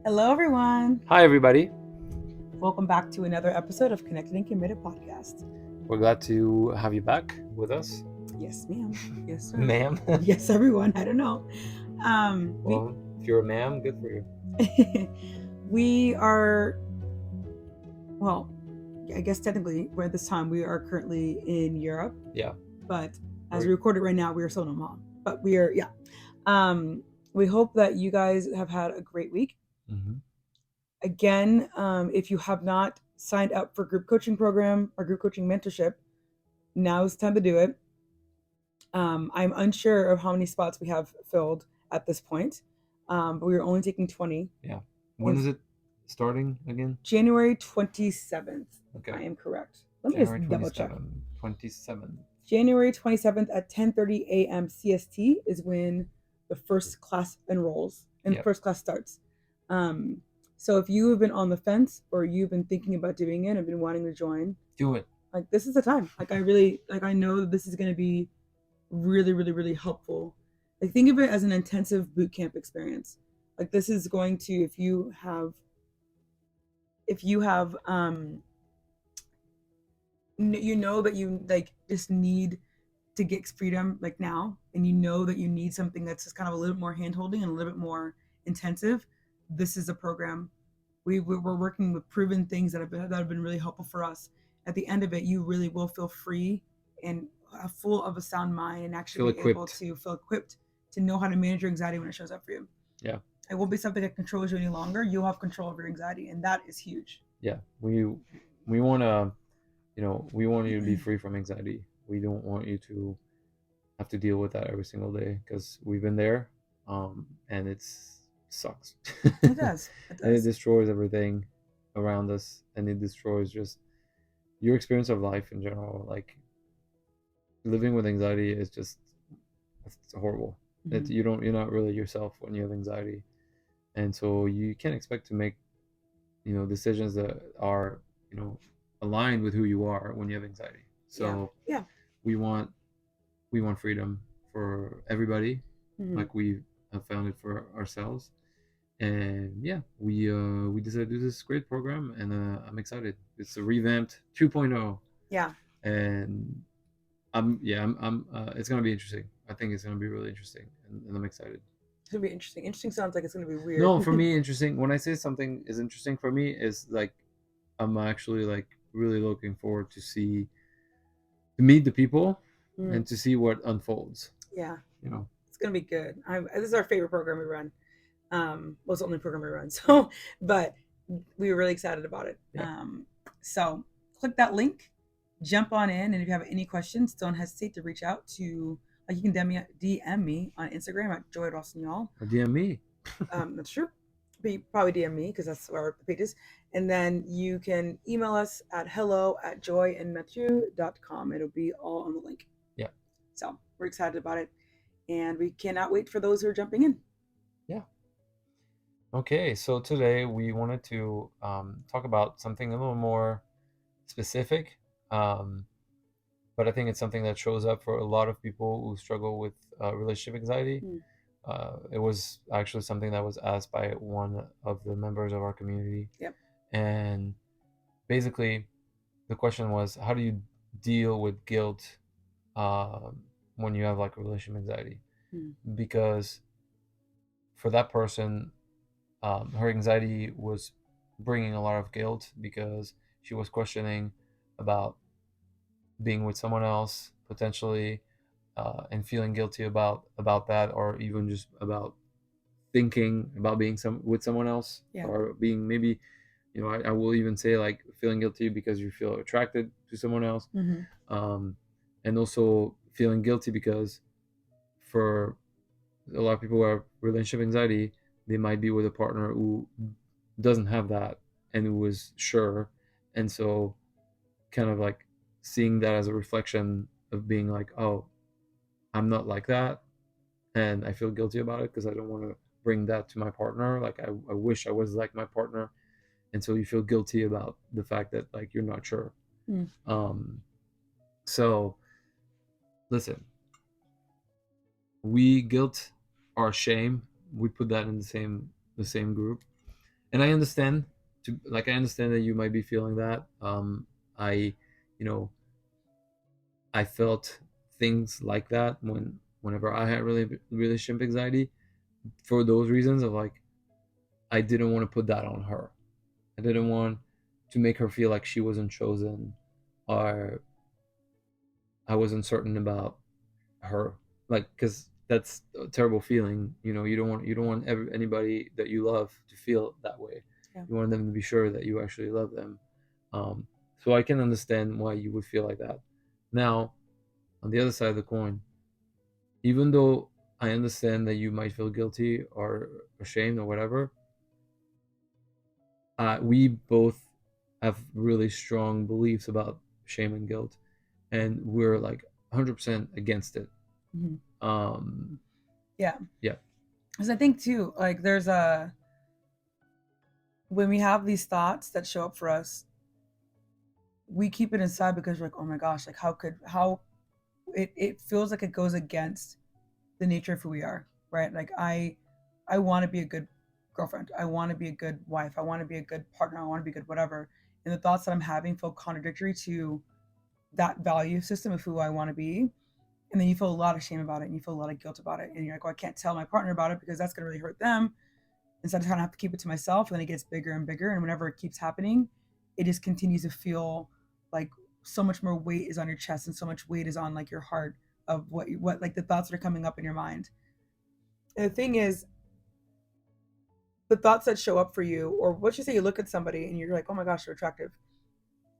Hello, everyone. Hi, everybody. Welcome back to another episode of Connected and Committed podcast. We're glad to have you back with us, Yes, ma'am. Yes, sir. ma'am. Yes, everyone. I don't know. Well, if you're a ma'am, good for you. We are, well, I guess technically, at this time, we are currently in Europe. Yeah. But as we record it right now, we are still in Omaha. But we are, yeah. We hope that you guys have had a great week. Mm-hmm. Again, if you have not signed up for group coaching program or group coaching mentorship, now is the time to do it. I'm unsure of how many spots we have filled at this point, but we are only taking 20. Yeah. When is it starting again? January 27th. Okay. I am correct. Let me January just double check. 27th. January 27th at 10:30 a.m. CST is when the first class enrolls and Yep. first class starts. So if you have been on the fence or you've been thinking about doing it and been wanting to join, Do it. like this is the time. I know that this is going to be really, really, really helpful. Like think of it as an intensive boot camp experience. Like this is going to, if you have you know that you like just need to get freedom like now, and you know that you need something that's just kind of a little bit more hand holding and a little bit more intensive, this is a program. We're working with proven things that have been really helpful for us. At the end of it, you really will feel free and full of a sound mind and actually be able to feel equipped to know how to manage your anxiety when it shows up for you. Yeah. It won't be something that controls you any longer. You'll have control of your anxiety, and that is huge. Yeah. We want to, we want you to be free from anxiety. We don't want you to have to deal with that every single day because we've been there, and it sucks. It does. And it destroys everything around us, and it destroys just your experience of life in general. Like living with anxiety is just, it's horrible. Mhm. You're not really yourself when you have anxiety, and so you can't expect to make decisions that are aligned with who you are when you have anxiety. So Yeah. we want freedom for everybody, Mhm. like we have found it for ourselves. And yeah, we decided to do this great program, and I'm excited. It's a revamped 2.0. Yeah. And I'm it's gonna be interesting. I think it's gonna be really interesting, and I'm excited. It's gonna be interesting. Interesting sounds like it's gonna be weird. No, for me, interesting. When I say something is interesting for me, is like I'm actually like really looking forward to meet the people and to see what unfolds. Yeah, You know. it's gonna be good. This is our favorite program we run. Well, it's the only program we run. So, but we were really excited about it. Yeah. So click that link, jump on in, and if you have any questions, don't hesitate to reach out to. Like you can DM me on Instagram at Joy Rossignol. Or DM me. That's true. But you probably DM me because that's where the page is. And then you can email us at hello@joyandmatthew.com. It'll be all on the link. Yeah. So we're excited about it. And we cannot wait for those who are jumping in. Yeah. Okay, so today we wanted to talk about something a little more specific, but I think it's something that shows up for a lot of people who struggle with relationship anxiety. It was actually something that was asked by one of the members of our community. Yep. And basically, the question was, how do you deal with guilt when you have like relationship anxiety? Because for that person, her anxiety was bringing a lot of guilt because she was questioning about being with someone else potentially, and feeling guilty about that, or even just about thinking about being with someone else. Yeah. Or being maybe, I will even say like feeling guilty because you feel attracted to someone else. And also feeling guilty because for a lot of people who have relationship anxiety, they might be with a partner who doesn't have that and who was sure. And so kind of like seeing that as a reflection of being like, oh, I'm not like that, and I feel guilty about it because I don't want to bring that to my partner. Like I wish I was like my partner. And so you feel guilty about the fact that like you're not sure. So listen, we guilt or shame, we put that in the same group. And I understand, I understand that you might be feeling that. I, you know, I felt things like that whenever I had really relationship anxiety, for those reasons of like, I didn't want to put that on her. I didn't want to make her feel like she wasn't chosen, or I was uncertain about her, like, because that's a terrible feeling. You don't want anybody that you love to feel that way. Yeah. You want them to be sure that you actually love them. um, so I can understand why you would feel like that. Now, on the other side of the coin, even though I understand that you might feel guilty or ashamed or whatever, we both have really strong beliefs about shame and guilt, and we're like 100% against it. Mhm. um Yeah. yeah. Because I think too, like there's a when we have these thoughts that show up for us, we keep it inside because we're like, oh my gosh, like how it feels like it goes against the nature of who we are, right? Like I want to be a good girlfriend. I want to be a good wife. I want to be a good partner. I want to be good whatever. And the thoughts that I'm having feel contradictory to that value system of who I want to be. And then you feel a lot of shame about it and you feel a lot of guilt about it. And you're like, well, I can't tell my partner about it because that's going to really hurt them. Instead, I kind of have to keep it to myself. And then it gets bigger and bigger. And whenever it keeps happening, it just continues to feel like so much more weight is on your chest and so much weight is on like your heart of what like the thoughts that are coming up in your mind. And the thing is, the thoughts that show up for you, or what you say, you look at somebody and you're like, oh my gosh, they're attractive.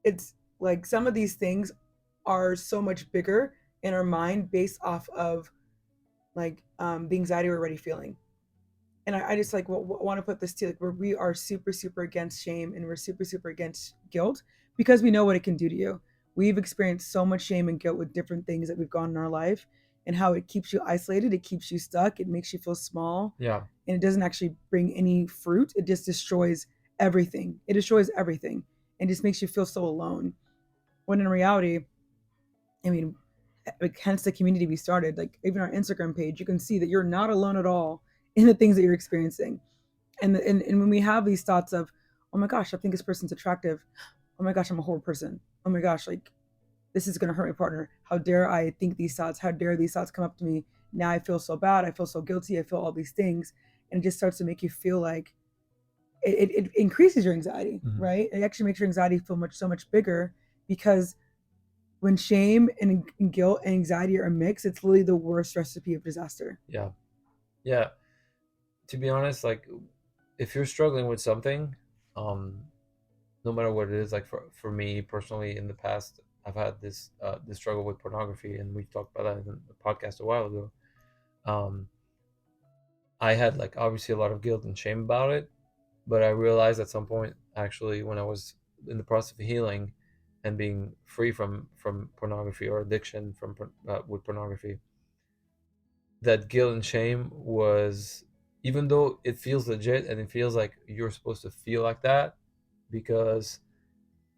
It's like some of these things are so much bigger in our mind based off of like the anxiety we're already feeling. And I just like want to put this to like where we are super against shame and we're super against guilt because we know what it can do to you. We've experienced so much shame and guilt with different things that we've gone in our life and how it keeps you isolated, it keeps you stuck, it makes you feel small, Yeah. and it doesn't actually bring any fruit. It just destroys everything. It destroys everything and just makes you feel so alone. When in reality, I mean, like, hence the community we started, like even our Instagram page, you can see that you're not alone at all in the things that you're experiencing. And when we have these thoughts of, oh my gosh, I think this person's attractive. Oh my gosh, I'm a horrible person. Oh my gosh, like this is gonna hurt my partner. How dare I think these thoughts? How dare these thoughts come up to me? Now I feel so bad. I feel so guilty. I feel all these things, and it just starts to make you feel like it increases your anxiety, Mhm. right? It actually makes your anxiety feel so much bigger because when shame and guilt and anxiety are mixed, it's literally the worst recipe of disaster. Yeah. Yeah. To be honest, like, if you're struggling with something, um no matter what it is, like, for me personally, in the past, I've had this struggle with pornography, and we talked about that in the podcast a while ago. um I had, like, obviously a lot of guilt and shame about it, but I realized at some point, actually, when I was in the process of healing and being free from pornography or addiction with pornography, that guilt and shame was, even though it feels legit and it feels like you're supposed to feel like that because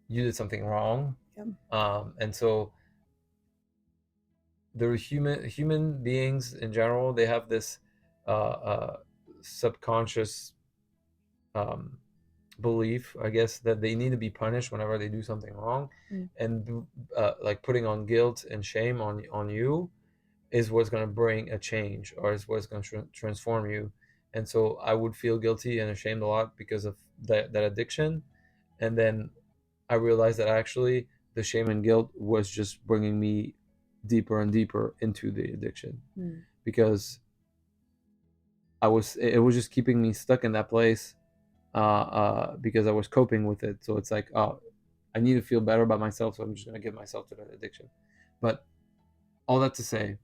you did something wrong. Yeah. And so the human beings in general, they have this subconscious um, belief, I guess, that they need to be punished whenever they do something wrong, Mm. and like, putting on guilt and shame on you is what's going to bring a change, or is what's going to transform you. And so I would feel guilty and ashamed a lot because of that addiction. And then I realized that actually the shame and guilt was just bringing me deeper and deeper into the addiction, Mm. because it was just keeping me stuck in that place, because I was coping with it. So it's like, oh, I need to feel better about myself, so I'm just going to give myself to that addiction. But all that to say,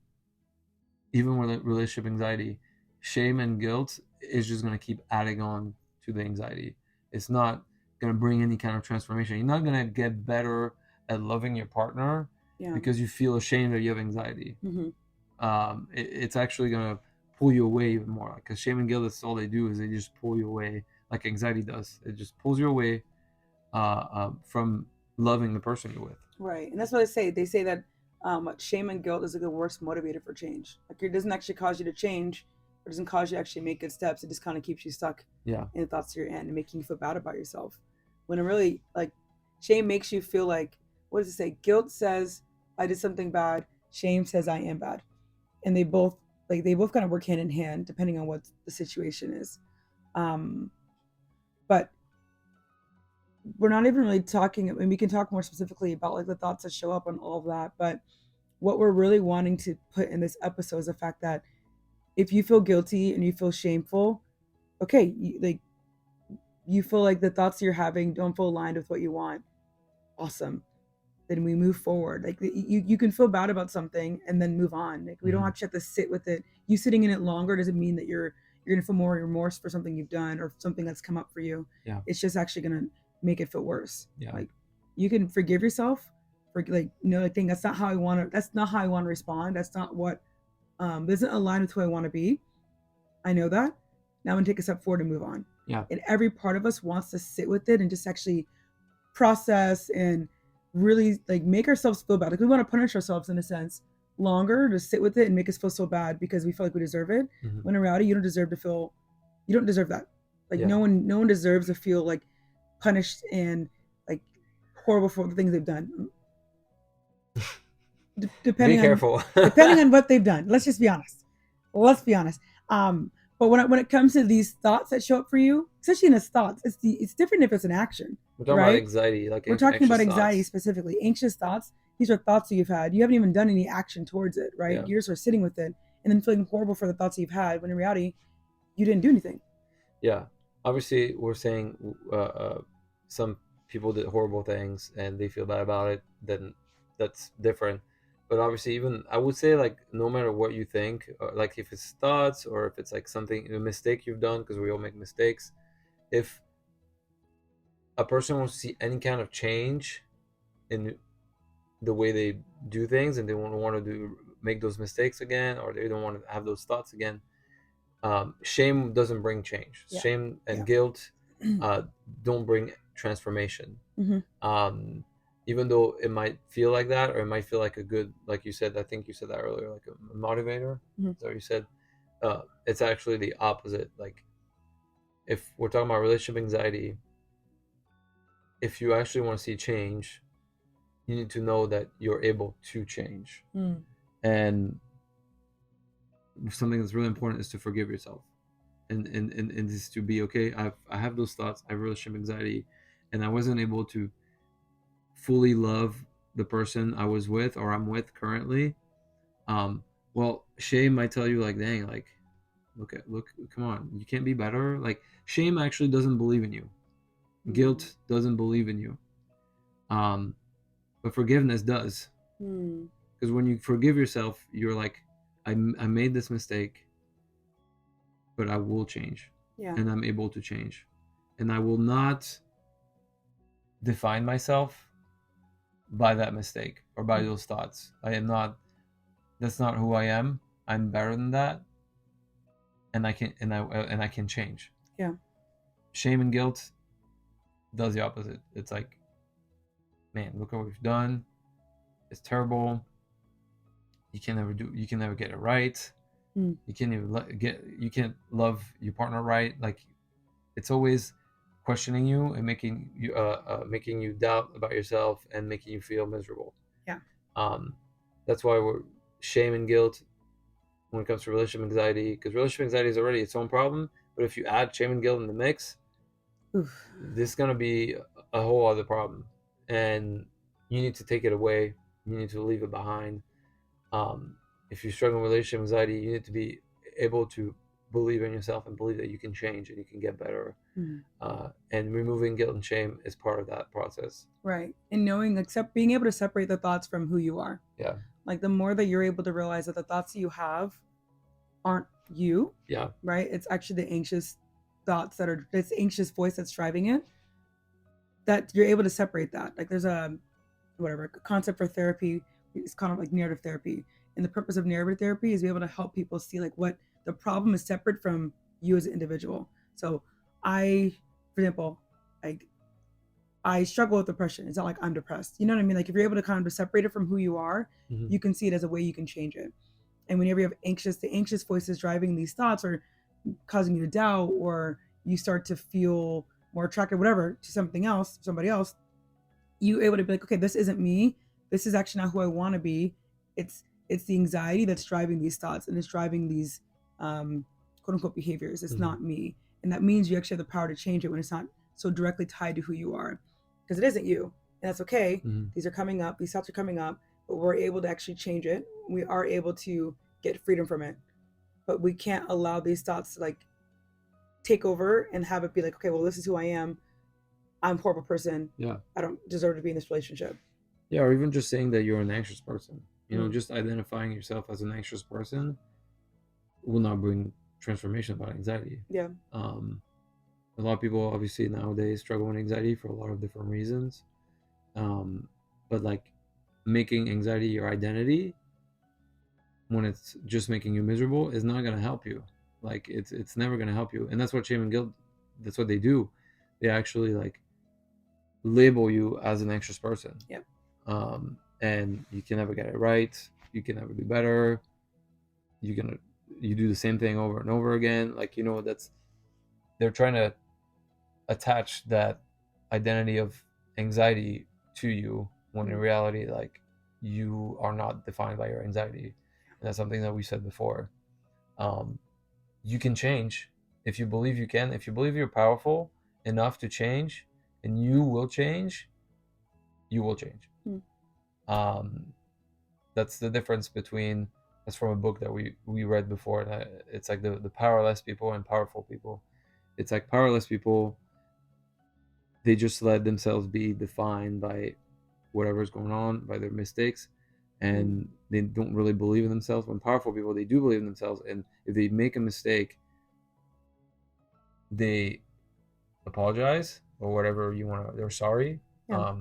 even with relationship anxiety, shame and guilt is just going to keep adding on to the anxiety. It's not going to bring any kind of transformation. You're not going to get better at loving your partner Yeah. because you feel ashamed that you have anxiety. Mm-hmm. It's actually going to pull you away even more, because shame and guilt, that's all they do, is they just pull you away, like anxiety does. It just pulls you away from loving the person you're with. Right. And that's what they say. They say that shame and guilt is like the worst motivator for change. Like it doesn't actually cause you to change. It doesn't cause you to actually make good steps. It just kind of keeps you stuck Yeah. in the thoughts you're in and making you feel bad about yourself. When it really, like, shame makes you feel like, what does it say? Guilt says I did something bad. Shame says I am bad. And they both kind of work hand in hand depending on what the situation is. Um, but we're not even really talking, and we can talk more specifically about like the thoughts that show up and all of that. But what we're really wanting to put in this episode is the fact that if you feel guilty and you feel shameful, okay, you feel like the thoughts you're having don't feel aligned with what you want. Awesome. Then we move forward. Like you can feel bad about something and then move on. Like we don't Mhm. actually have to sit with it. You sitting in it longer doesn't mean that you're gonna feel more remorse for something you've done or something that's come up for you. Yeah. It's just actually gonna make it feel worse. Yeah. Like you can forgive yourself for like I think that's not how I want to. That's not how I want to respond. That's not what doesn't align with who I want to be. I know that. Now I'm gonna take a step forward and move on. Yeah. And every part of us wants to sit with it and just actually process and really like make ourselves feel bad. Like we want to punish ourselves in a sense longer to sit with it and make us feel so bad because we feel like we deserve it. Mhm. When in reality, you don't deserve that. Like Yeah. no one deserves to feel like punished and like horrible for the things they've done. Be Depending on careful. depending on what they've done. Let's just be honest. Let's be honest. But when it comes to these thoughts that show up for you, especially in its thoughts, it's different if it's an action, We're talking about right? anxiety, like We're talking about anxious anxiety thoughts. specifically, anxious thoughts. These are thoughts that you've had. You haven't even done any action towards it, right? Yeah. You're sort of sitting with it and then feeling horrible for the thoughts you've had when in reality, you didn't do anything. Yeah. Obviously, we're saying some people did horrible things and they feel bad about it. Then that's different. But obviously, even I would say like no matter what you think, like if it's thoughts or if it's like something a mistake you've done, because we all make mistakes. If a person wants to see any kind of change in the way they do things and they don't want to make those mistakes again or they don't want to have those thoughts again, shame doesn't bring change. Yeah. Shame and Yeah. guilt uh, don't bring transformation. Mm-hmm. um, Even though it might feel like that or it might feel like a good, like you said, I think you said that earlier, like a motivator. Mm-hmm. So you said it's actually the opposite. Like if we're talking about relationship anxiety, if you actually want to see change, you need to know that you're able to change. Mm. And something that's really important is to forgive yourself and just to be okay. I have those thoughts. I have relationship anxiety, and I wasn't able to fully love the person I was with or I'm with currently. Um, well, shame might tell you like, dang, like look, come on, you can't be better. Like shame actually doesn't believe in you. Guilt doesn't believe in you. Um, but forgiveness does. Mm. Because when you forgive yourself, you're like, I made this mistake, but I will change. Yeah. And I'm able to change. And I will not define myself by that mistake or by those thoughts. I am not, that's not who I am. I'm better than that. And I can change. Yeah. Shame and guilt does the opposite. It's like, man, look what we've done. It's terrible. You can never get it right. Mm. You can't even you can't love your partner right. Like it's always questioning you and making you doubt about yourself and making you feel miserable. Yeah. That's why we're shame and guilt when it comes to relationship anxiety, because relationship anxiety is already its own problem. But if you add shame and guilt in the mix, Oof. this is gonna be a whole other problem, and you need to take it away. You need to leave it behind. Um, if you're struggling with relationship anxiety, you need to be able to believe in yourself and believe that you can change and you can get better. Mm. And removing guilt and shame is part of that process. Right. And knowing, being able to separate the thoughts from who you are. Yeah. Like the more that you're able to realize that the thoughts that you have aren't you. Yeah. Right. It's actually the anxious thoughts this anxious voice that's driving it. That you're able to separate that. Like there's a concept for therapy. It's kind of like narrative therapy. And the purpose of narrative therapy is be able to help people see like what the problem is separate from you as an individual. So for example, like I struggle with depression. It's not like I'm depressed. You know what I mean? Like if you're able to kind of separate it from who you are, Mhm. you can see it as a way you can change it. And whenever you have the anxious voices driving these thoughts or causing you to doubt, or you start to feel more attracted, whatever, to something else, somebody else, you able to be like, okay, this isn't me. This is actually not who I want to be. It's the anxiety that's driving these thoughts and it's driving these quote unquote behaviors. It's Mm-hmm. not me, and that means you actually have the power to change it when it's not so directly tied to who you are, because it isn't you, and that's okay. Mm-hmm. These are coming up. These thoughts are coming up, but we're able to actually change it. We are able to get freedom from it, but we can't allow these thoughts to like take over and have it be like, okay, well, this is who I am. I'm a horrible person. Yeah. I don't deserve to be in this relationship. Yeah, or even just saying that you're an anxious person. Mm. Just identifying yourself as an anxious person will not bring transformation about anxiety. Yeah. Um, a lot of people obviously nowadays struggle with anxiety for a lot of different reasons. Um, but like making anxiety your identity when it's just making you miserable is not going to help you. Like it's never going to help you. And that's what shame and guilt, that's what they do. They actually like label you as an anxious person. Yep. And you can never get it right. You can never do better. You do the same thing over and over again. Like that's they're trying to attach that identity of anxiety to you when in reality, like you are not defined by your anxiety, and that's something that we said before. Um, you can change if you believe you can. If you believe you're powerful enough to change, and you will change. You will change. Mm. Um, that's the difference between. That's from a book that we read before. That it's like the powerless people and powerful people. It's like powerless people, they just let themselves be defined by whatever's going on, by their mistakes, and they don't really believe in themselves. When powerful people, they do believe in themselves, and if they make a mistake, they apologize or whatever you want to. They're sorry, Yeah.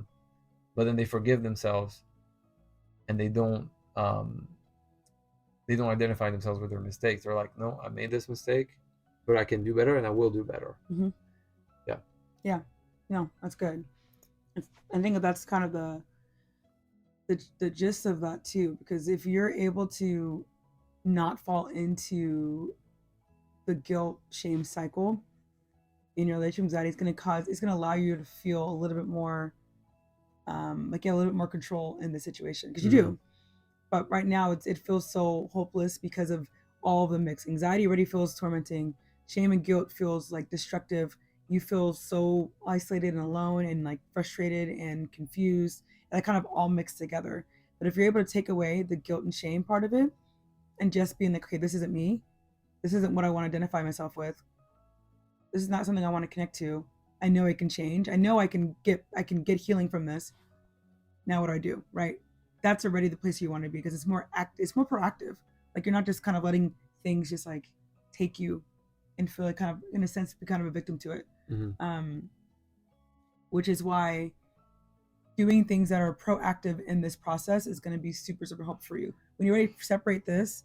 but then they forgive themselves, and they don't identify themselves with their mistakes. They're like, no, I made this mistake, but I can do better, and I will do better. Mm-hmm. Yeah. Yeah. No, that's good. I think that's kind of the gist of that too, because if you're able to not fall into the guilt shame cycle in your relationship anxiety, it's going to allow you to feel a little bit more like you have a little bit more control in the situation, because you Mm-hmm. do. But right now it feels so hopeless because of all of the mix. Anxiety already feels tormenting. Shame and guilt feels like destructive. You feel so isolated and alone and like frustrated and confused. And that kind of all mixed together. But if you're able to take away the guilt and shame part of it and just being like, okay, this isn't me. This isn't what I want to identify myself with. This is not something I want to connect to. I know I can change. I know I can get healing from this. Now what do I do? Right? That's already the place you want to be, because it's more proactive. Like you're not just kind of letting things just like take you and feel like kind of in a sense be kind of a victim to it. Mm-hmm. Um, which is why doing things that are proactive in this process is going to be super super helpful for you. When you already separate this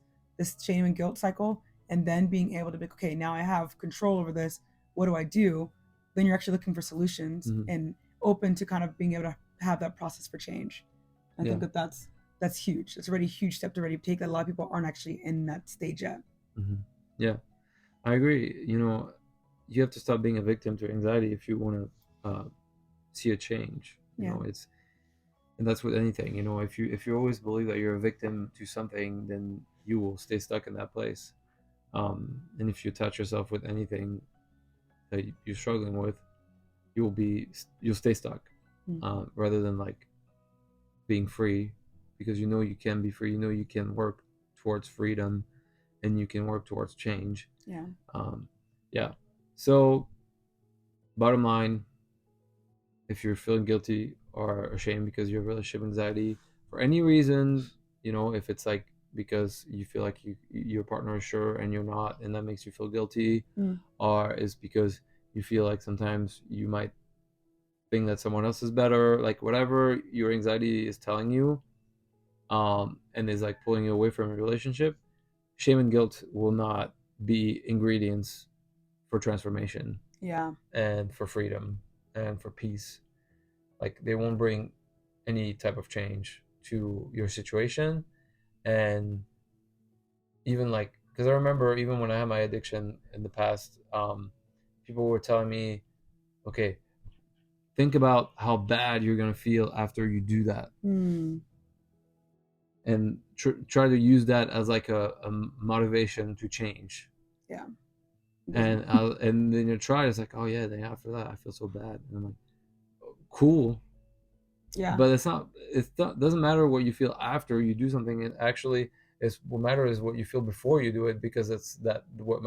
shame and guilt cycle, and then being able to be okay, now I have control over this. What do I do? Then you're actually looking for solutions Mm-hmm. and open to kind of being able to have that process for change. I Yeah. think that's huge. It's already a huge step to already take that a lot of people aren't actually in that stage yet. Mm-hmm. Yeah. I agree. You have to stop being a victim to anxiety if you want to see a change. Yeah. And that's with anything. If you always believe that you're a victim to something, then you will stay stuck in that place. And if you attach yourself with anything that you're struggling with, you'll stay stuck, Mm. rather than like being free, because you can be free. You can work towards freedom, and you can work towards change. Yeah. Um, yeah. So bottom line, if you're feeling guilty or ashamed because you have relationship anxiety for any reason, if it's like because you feel like your partner is sure and you're not, and that makes you feel guilty, Mm. or is because you feel like sometimes you might think that someone else is better, like whatever your anxiety is telling you, and is like pulling you away from a relationship, shame and guilt will not be ingredients for transformation Yeah. and for freedom and for peace. Like they won't bring any type of change to your situation, and even like, because I remember even when I had my addiction in the past, people were telling me, okay, think about how bad you're gonna feel after you do that, and try to use that as like a motivation to change. Yeah. And then you try, it's like, oh yeah, then after that I feel so bad, and I'm like, cool. Yeah. But doesn't matter what you feel after you do something. It actually is what matters is what you feel before you do it, because it's that what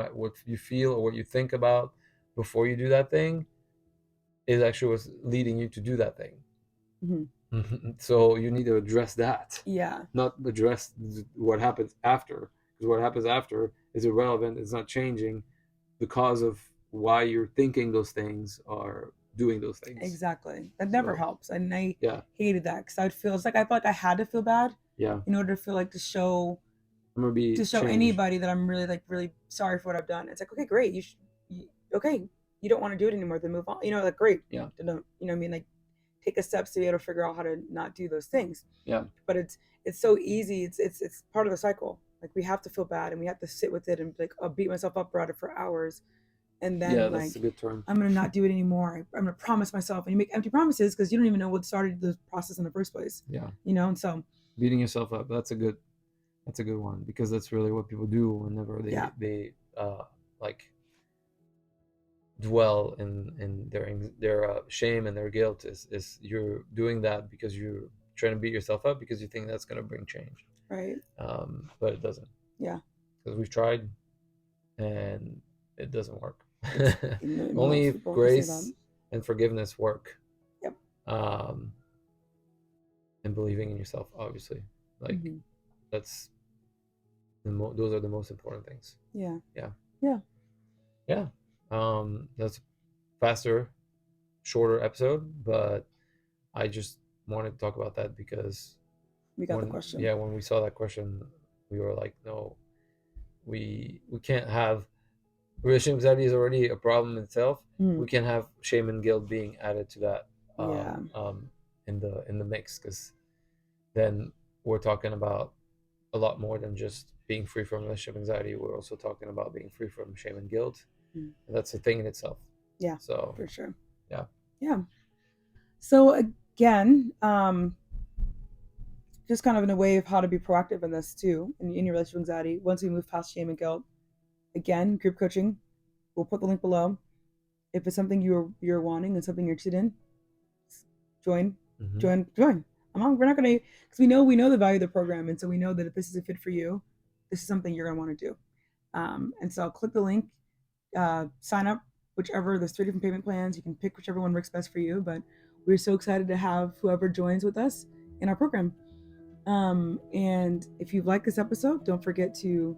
you feel or what you think about before you do that thing is actually what's leading you to do that thing. So you need to address that, Yeah. not address what happens after, because what happens after is irrelevant. It's not changing the cause of why you're thinking those things or doing those things. Exactly. That never So helps. And I yeah, hated that because I would feel, it's like I felt like I had to feel bad yeah, in order to feel like I'm gonna be to show changed. anybody that I'm really like really sorry for what I've done. It's like, okay, great. Okay, you don't want to do it anymore, then move on. Like, great. Yeah, Don't, what I mean? Like, take a steps to be able to figure out how to not do those things. yeah, But it's so easy. It's part of the cycle. Like, we have to feel bad and we have to sit with it and like, I'll beat myself up about it for hours, and yeah. then That's a like, good term. I'm gonna not do it anymore. I'm gonna promise myself, and you make empty promises because you don't even know what started the process in the first place. Yeah, And so beating yourself up. That's a good one, because that's really what people do whenever yeah, they like dwell in their shame and their guilt. Is you're doing that because you're trying to beat yourself up because you think that's going to bring change, right, but it doesn't, yeah. because we've tried and it doesn't work. Most Only people can say that. grace and forgiveness work, Yep. um, and believing in yourself, obviously. Like, Mm-hmm. that's those are the most important things. Yeah. Yeah, Yeah. yeah. That's a faster, shorter episode, but I just wanted to talk about that because We got the when question. yeah, when we saw that question, we were like, no, we can't have, relationship anxiety is already a problem in itself. Mm. We can't have shame and guilt being added to that, Yeah. in the mix, because then we're talking about a lot more than just being free from relationship anxiety. We're also talking about being free from shame and guilt, Mm. and that's a thing in itself. Yeah. So For sure. yeah, Yeah. So again, just kind of in a way of how to be proactive in this too, in your relationship anxiety. Once we move past shame and guilt, again, group coaching. We'll put the link below. If it's something you're wanting and something you're interested in, join, join. We're not gonna, because we know the value of the program, and so we know that if this is a fit for you, this is something you're gonna want to do. And so click the link, sign up. Whichever, there's 3 different payment plans. You can pick whichever one works best for you. But we're so excited to have whoever joins with us in our program. And if you like this episode, don't forget to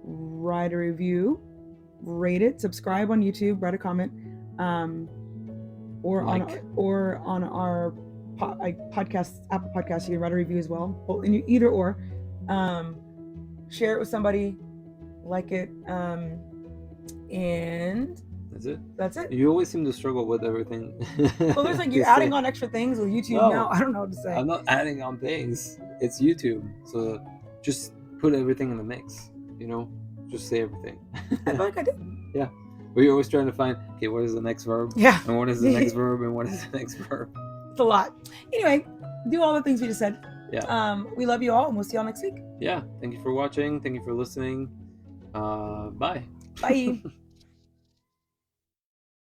write a review, rate it, subscribe on YouTube, write a comment, or like, on our podcast, Apple Podcasts. You can write a review as well. Well, either or, share it with somebody, like it, and that's it. that's it. You always seem to struggle with everything. Well, there's like you're adding on extra things with YouTube now. No, I don't know what to say. I'm not adding on things. It's YouTube, so just put everything in the mix. Just say everything. I feel like I did. Yeah, but you're always trying to find, okay, what is the next verb? Yeah. And what is the next verb? And what is the next verb? It's a lot. Anyway, do all the things we just said. Yeah. We love you all, and we'll see y'all next week. Yeah. Thank you for watching. Thank you for listening. Bye. Bye.